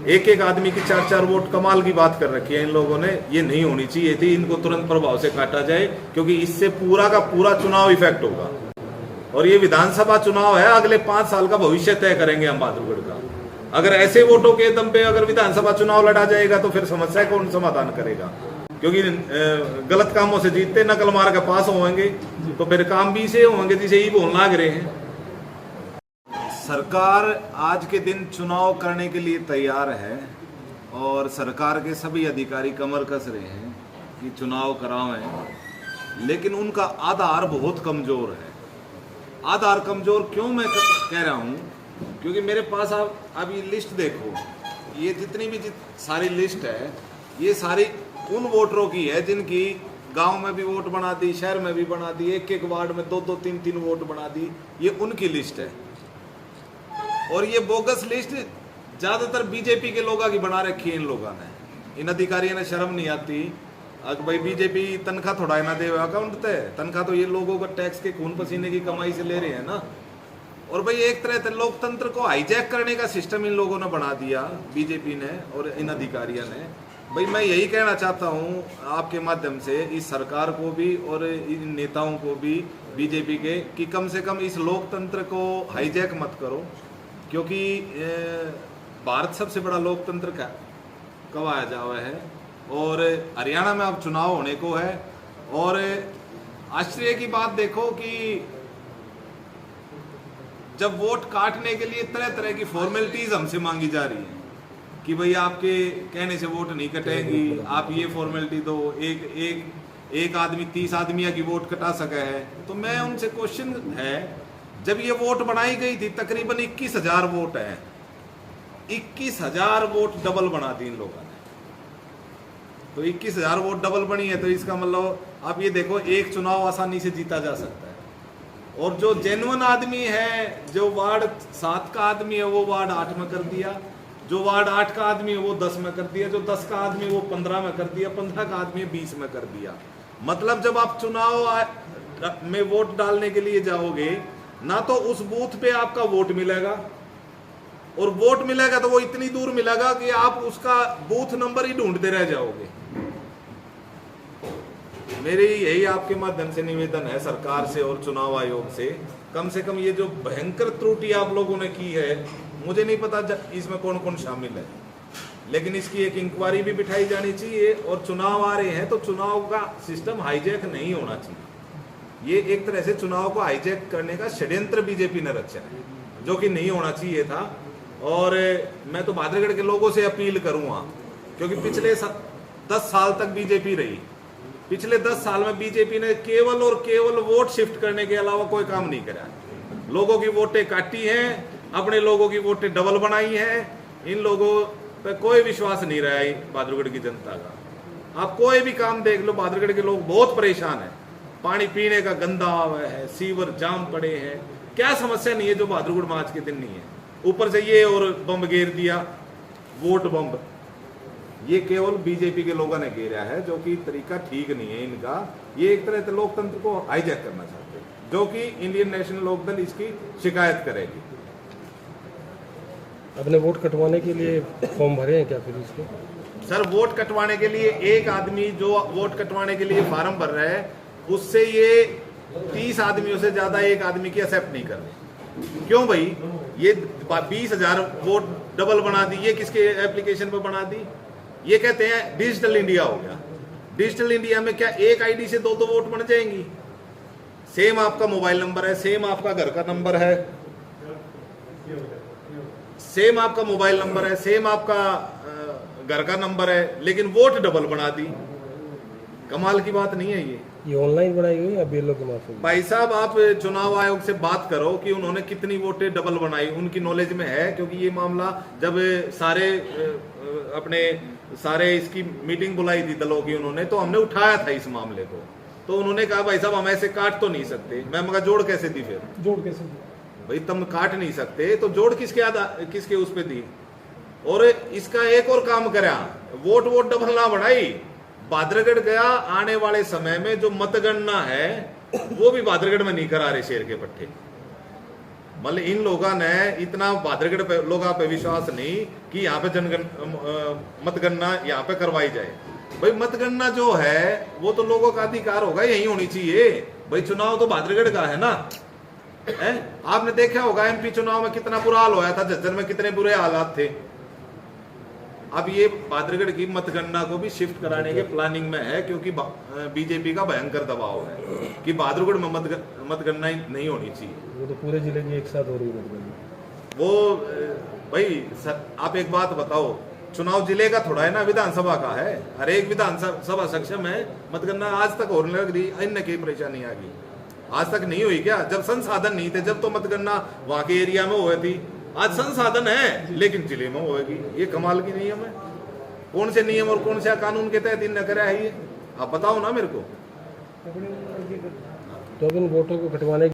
एक एक आदमी की 4-4 वोट, कमाल की बात कर रखी है इन लोगों ने। ये नहीं होनी चाहिए थी, इनको तुरंत प्रभाव से काटा जाए, क्योंकि इससे पूरा का पूरा चुनाव इफेक्ट होगा। और ये विधानसभा चुनाव है, अगले 5 साल का भविष्य तय करेंगे हम बहादुरगढ़ का। अगर ऐसे वोटों के दम पे अगर विधानसभा चुनाव लड़ा जाएगा तो फिर समस्या कौन समाधान करेगा? क्योंकि गलत कामों से जीतते, नकल मार के पास होंगे, तो फिर काम भी से होंगे जिसे ही बोलने लग रहे हैं। सरकार आज के दिन चुनाव करने के लिए तैयार है और सरकार के सभी अधिकारी कमर कस रहे हैं कि चुनाव करावें, लेकिन उनका आधार बहुत कमजोर है। आधार कमजोर क्यों मैं कह रहा हूं? क्योंकि मेरे पास आप अभी लिस्ट देखो, ये जितनी भी सारी लिस्ट है, ये सारी उन वोटरों की है जिनकी गांव में भी वोट बना दी, शहर में भी बना दी, एक एक वार्ड में 2-2, 3-3 वोट बना दी। ये उनकी लिस्ट है। और ये बोगस लिस्ट ज्यादातर बीजेपी के लोगों की बना रखी है इन लोगों ने। इन अधिकारियों ने शर्म नहीं आती? अगर भाई बीजेपी तनख्वाह थोड़ा ना दे अकाउंट पे, तनख्वाह तो ये लोगों को टैक्स के खून पसीने की कमाई से ले रहे हैं ना। और भाई एक तरह से लोकतंत्र को हाईजैक करने का सिस्टम इन लोगों ने बना दिया, बीजेपी ने और इन अधिकारियों ने। भाई मैं यही कहना चाहता हूँ आपके माध्यम से इस सरकार को भी और इन नेताओं को भी बीजेपी के, कि कम से कम इस लोकतंत्र को हाईजैक मत करो, क्योंकि भारत सबसे बड़ा लोकतंत्र कहवाया जा रहा है। और हरियाणा में अब चुनाव होने को है। और आश्चर्य की बात देखो कि जब वोट काटने के लिए तरह तरह की फॉर्मेलिटीज हमसे मांगी जा रही है कि भाई आपके कहने से वोट नहीं कटेगी, आप ये फॉर्मेलिटी दो, एक आदमी 30 आदमी की वोट कटा सके है। तो मैं उनसे क्वेश्चन है, जब ये वोट बनाई गई थी तकरीबन 21,000 वोट है, 21,000 वोट डबल बना दी इन लोगों ने। तो 21,000 वोट डबल बनी है, तो इसका मतलब आप ये देखो एक चुनाव आसानी से जीता जा सकता है। और जो जेन्युइन आदमी है, जो वार्ड 7 का आदमी है वो वार्ड 8 में कर दिया, जो वार्ड 8 का आदमी है वो 10 में कर दिया, जो 10 का आदमी है वो 15 में कर दिया, 15 का आदमी 20 में कर दिया। मतलब जब आप चुनाव में वोट डालने के लिए जाओगे ना, तो उस बूथ पे आपका वोट मिलेगा, और वोट मिलेगा तो वो इतनी दूर मिलेगा कि आप उसका बूथ नंबर ही ढूंढते रह जाओगे। मेरी यही आपके माध्यम से निवेदन है सरकार से और चुनाव आयोग से कम ये जो भयंकर त्रुटि आप लोगों ने की है, मुझे नहीं पता इसमें कौन कौन शामिल है, लेकिन इसकी एक इंक्वायरी भी बिठाई जानी चाहिए। और चुनाव आ रहे हैं तो चुनाव का सिस्टम हाईजैक नहीं होना चाहिए। ये एक तरह से चुनाव को हाईजैक करने का षड्यंत्र बीजेपी ने रचा है, जो कि नहीं होना चाहिए था। और मैं तो बहादुरगढ़ के लोगों से अपील करूंगा, क्योंकि पिछले 10 साल तक बीजेपी रही, पिछले 10 साल में बीजेपी ने केवल और केवल वोट शिफ्ट करने के अलावा कोई काम नहीं करा। लोगों की वोटें काटी हैं, अपने लोगों की वोटें डबल बनाई हैं। इन लोगों पे कोई विश्वास नहीं रहा है बहादुरगढ़ की जनता का। आप कोई भी काम देख लो, बहादुरगढ़ के लोग बहुत परेशान हैं। पानी पीने का गंदा हुआ है, सीवर जाम पड़े हैं, क्या समस्या नहीं है जो बहादुरगढ़ में आज के दिन नहीं है। ऊपर से ये और बम घेर दिया, वोट बम, ये केवल बीजेपी के लोगों ने घेरा है, जो कि तरीका ठीक नहीं है इनका। ये एक तरह से लोकतंत्र को हाईजैक करना चाहते हैं, जो कि इंडियन नेशनल लोकदल इसकी शिकायत करेगी। अपने वोट कटवाने के लिए फॉर्म भरे हैं क्या फिर इसके? सर, वोट कटवाने के लिए एक आदमी जो वोट कटवाने के लिए फार्म भर रहा है, उससे ये 30 आदमियों से ज्यादा एक आदमी की एक्सेप्ट नहीं कर रहे। क्यों भाई? ये 20,000 वोट डबल बना दी, ये किसके एप्लीकेशन पर बना दी? ये कहते हैं डिजिटल इंडिया हो गया। डिजिटल इंडिया में क्या एक आईडी से 2-2 वोट बन जाएंगी? सेम आपका मोबाइल नंबर है, सेम आपका घर का नंबर है, सेम आपका मोबाइल नंबर है, सेम आपका घर का नंबर है, लेकिन वोट डबल बना दी। कमाल की बात नहीं है ये ऑनलाइन बनाई गई या बीएलओ के माध्यम? भाई साहब, आप चुनाव आयोग से बात करो कि उन्होंने कितनी वोटें डबल बनाई, उनकी नॉलेज में है। क्योंकि ये मामला जब सारे इसकी मीटिंग बुलाई थी दलों की उन्होंने, तो हमने उठाया था इस मामले को। तो उन्होंने कहा भाई साहब हम ऐसे काट तो नहीं सकते। मैं मगर जोड़ कैसे दी? फिर जोड़ कैसे दी? भाई तुम काट नहीं सकते तो जोड़ किसके उस पे दी? और इसका एक और काम करा, वोट डबल ना बढ़ाई। बहादुरगढ़ गया, आने वाले समय में जो मतगणना है वो भी बहादुरगढ़ में नहीं करा रहे शेर के पट्टे। मतलब इन लोगों ने इतना भाद्रगढ़ पे लोगों पे विश्वास नहीं कि यहाँ पे मतगणना यहाँ पे करवाई जाए। भाई मतगणना जो है वो तो लोगों का अधिकार होगा, यही होनी चाहिए। भाई चुनाव तो भाद्रगढ़ का है ना, है? आपने देखा होगा एमपी चुनाव में कितना बुरा हाल होया था, झज्जर में कितने बुरे हालात थे। अब ये भाद्रगढ़ की मतगणना को भी शिफ्ट कराने के प्लानिंग में है, क्योंकि बीजेपी का भयंकर दबाव है कि भाद्रगढ़ में मतगणना नहीं होनी चाहिए। वो तो पूरे जिले की एक साथ हो रही है मतगणना। वो भाई आप एक बात बताओ, चुनाव जिले का थोड़ा है ना, विधानसभा का है। हर एक विधानसभा सक्षम है, मतगणना आज तक होने लग रही, अन्य की परेशानी आ गई। आज तक नहीं हुई क्या? जब संसाधन नहीं थे, जब तो मतगणना वहां के एरिया में हुई थी। आज संसाधन है लेकिन जिले में होगी। ये कमाल की नियम है। कौन से नियम और कौन से कानून के तहत इन न करा है ये? आप बताओ ना मेरे को। तो अब इन वोटों को कटवाने